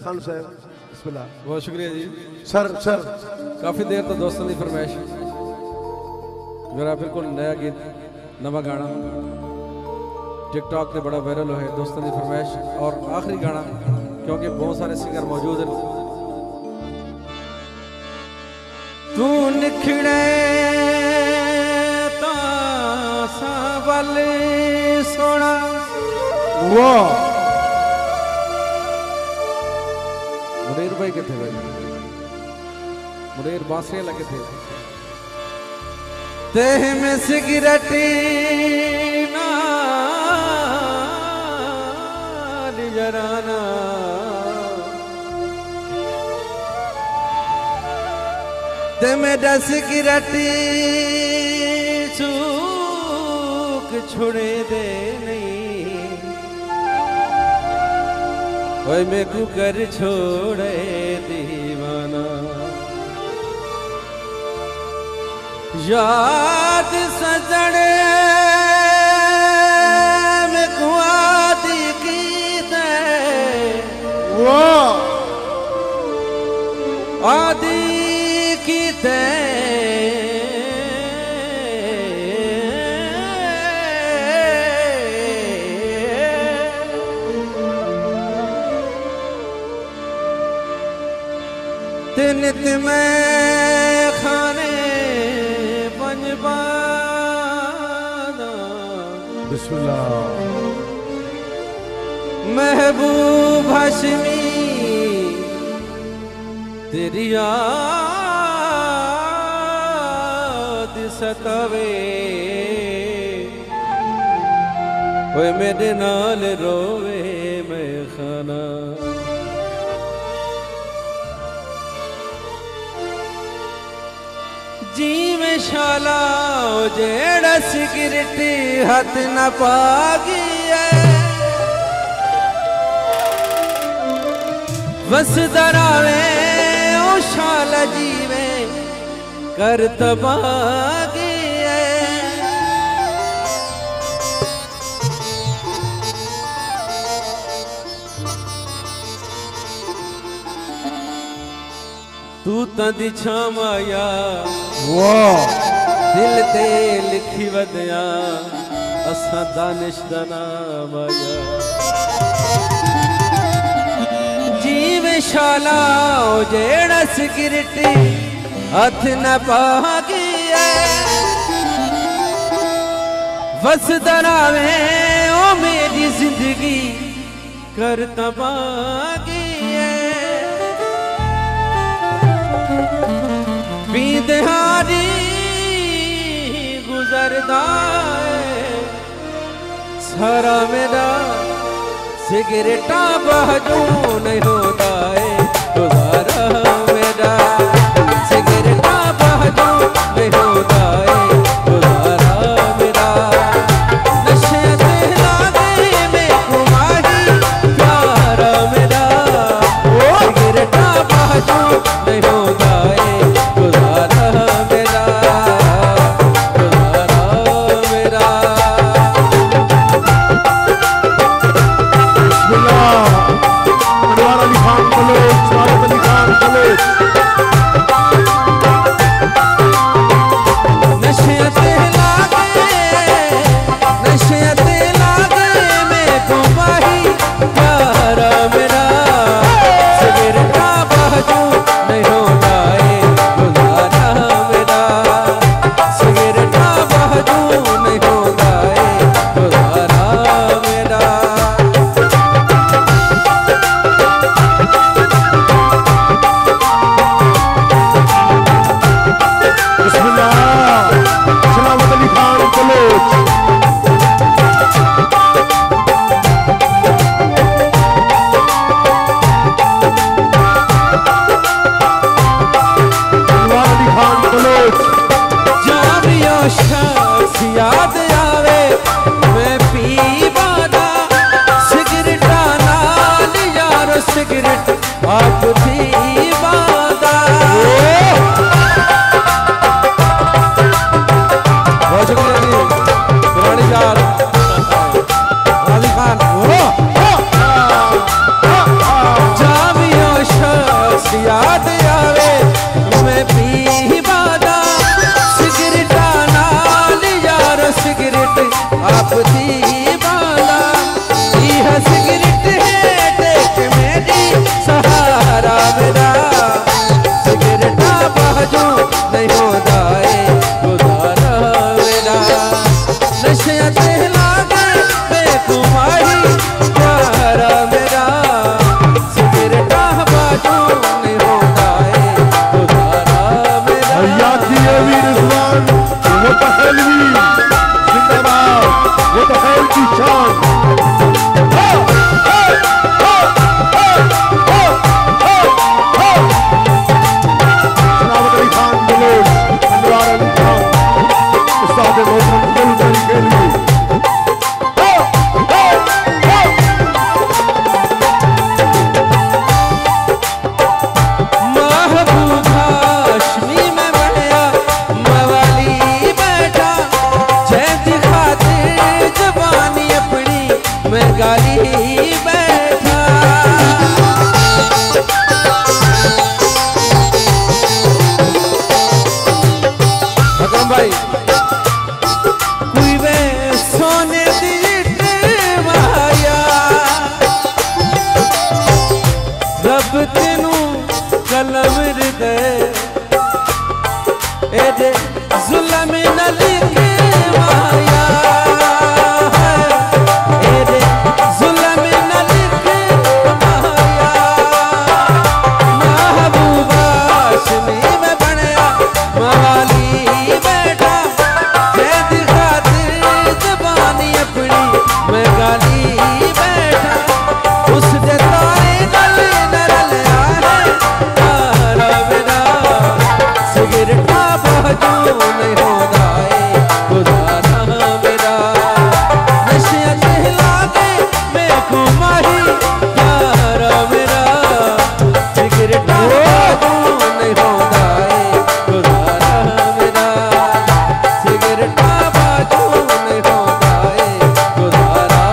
खान साहब बिस्मिल्लाह। बहुत शुक्रिया जी सर सर काफ़ी देर तो दोस्तों की फरमाइश मेरा बिल्कुल नया गीत नवा गाना टिकटॉक पे बड़ा वायरल हो है दोस्तों की फरमाइश और आखिरी गाना क्योंकि बहुत सारे सिंगर मौजूद हैं। तू निखड़े सावल सोना वो मुनेर भाई के थे भाई मुनेर बांसुरी लगे थे तेह में सिगरेट नाल जराना ते मेरा सिगरेट चूक छोड़े दे नहीं ओए मैं को कर छोड़े दीवाना याद सजने में को आदि की दे वो आदि की दे नित में खाने पंजबाना बिस्मिल्लाह महबूब हाशमी तेरी याद सतावे ओए मेरे नाल रोवे मैं खाना जीवे शाला जेड़ा सिगरेट हाथ न पागी बस दरावे ओ शाला जीवे कर तबागी तू तंदी छामाया वो दिल ते लिखी वदया असा दानिश दा नाम आया जीवे शाला जेड़ा सिगरेट हथ न पागी बस दरावे ओ मेरी जिंदगी कर तबागी बीदहारी गुजरदा सारा मेरा सिगरेटा बहजू नहीं होता है गुजारा मेरा सिगरेटा बहजू नहीं होता है गुजारा मेरा नशे ते लागे में कुमारी प्यारा मेरा सिगरेटा बहजू नहीं होता है याद आवे मैं पीवाना सिगरेटा नाल यार सिगरेट आप पीवाना बहुत शुक्रिया जी पुरानी यार राजी खान जा भी रब तेनू कलम दे एदे जुल्म न लिखे माया एदे जुल्म न लिखे माया महबूबा शमी में बनया मवाली बैठा मैं दिखातिर जबानी अपनी मैं गाली बैठा उस दे तारे गल नरलिया है तारा मेरा सिगरेटा बाजू नहीं होता है गुजारा मेरा नशिया कहला के मैं को माही यारा मेरा सिगरेटा बाजू नहीं होता है गुजारा मेरा सिगरेटा बाजू नहीं होता है गुजारा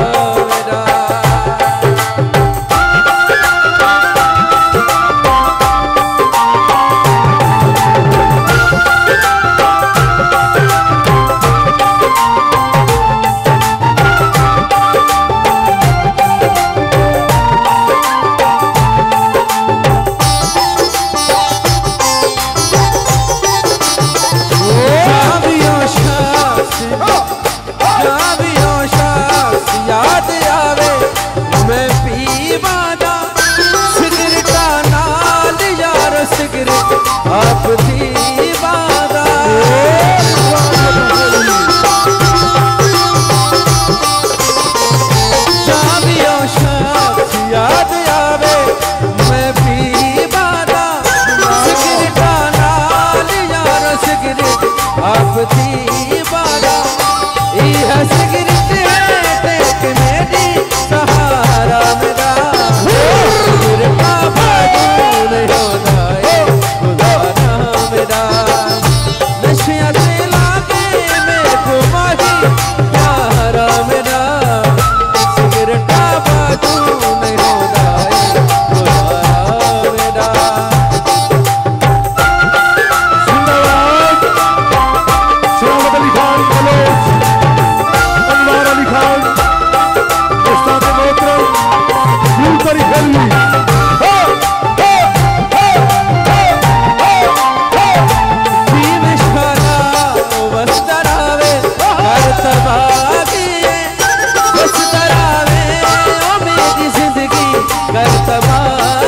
मेरा याद आवे मैं पीवाना सिगरेटा नाल यार सिगरेट आप दीवाना जावियों शख्स याद आवे मैं पीवाना सिगरेटा नाल यार सिगरेट आप दीवाना यह सिगरेट है मेरी सहारा मेरा सिगरेटा बाजू नहीं होता है गुजारा मेरा नशिया से लाके मेरे को माही यारा मेरा सिगरेटा बाजू नहीं होता है गुजारा मेरा सलामत अली खान कॉलेज अनवार अली खान उस्ताद मोहतरम फूलपरी फिल्मी जीव शाला वस्तरावे कर तबागी वस्तरावे ओ मेरी जिंदगी कर तबागी